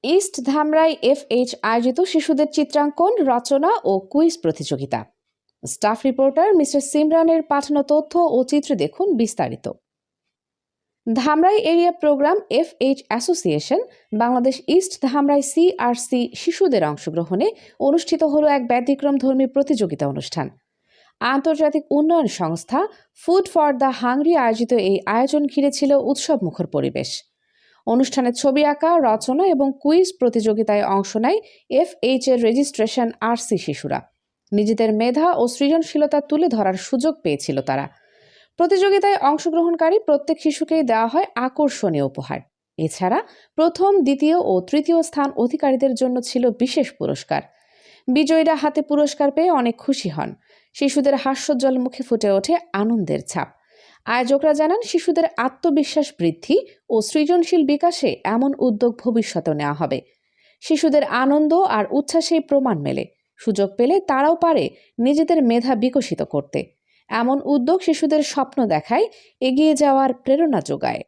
East Dhamrai FH আয়োজিত শিশুদের চিত্রাঙ্কন, রচনা ও কুইজ প্রতিযোগিতা। স্টাফ রিপোর্টার মিস্টার সিমরানের পাঠানো তথ্য ও চিত্র দেখুন বিস্তারিত। Dhamrai area program FH association Bangladesh east Dhamrai CRC শিশুদের অংশগ্রহণে অনুষ্ঠিত হলো এক ব্যতিক্রমধর্মী প্রতিযোগিতা অনুষ্ঠান। আন্তর্জাতিক উন্নয়ন সংস্থা ফুড ফর দ্য হাংরি আয়োজিত এই আয়োজন ঘিরে ছিল উৎসবমুখর পরিবেশ। অনুষ্ঠানে ছবি আঁকা, রচনা এবং কুইজ প্রতিযোগিতায় অংশ নেয় FH এর রেজিস্ট্রেশন RC শিশুরা। নিজেদের মেধা ও সৃজনশীলতা তুলে ধরার সুযোগ পেয়েছিল তারা। প্রতিযোগিতায় অংশগ্রহণকারী প্রত্যেক শিশুকেই দেওয়া হয় আকর্ষণীয় উপহার। এছাড়া প্রথম, দ্বিতীয় ও তৃতীয় স্থান অধিকারীদের জন্য ছিল বিশেষ পুরস্কার। বিজয়ীরা হাতে পুরস্কার পেয়ে অনেক খুশি হন। শিশুদের হাস্যোজ্জ্বল মুখে ফুটে ওঠে আনন্দের ছাপ। আয়োজকরা জানান, শিশুদের আত্মবিশ্বাস বৃদ্ধি ও সৃজনশীল বিকাশে এমন উদ্যোগ ভবিষ্যতে নেওয়া হবে। শিশুদের আনন্দ আর উচ্ছ্বাসেই প্রমাণ মেলে, সুযোগ পেলে তারাও পারে নিজেদের মেধা বিকশিত করতে। এমন উদ্যোগ শিশুদের স্বপ্ন দেখায়, এগিয়ে যাওয়ার প্রেরণা যোগায়।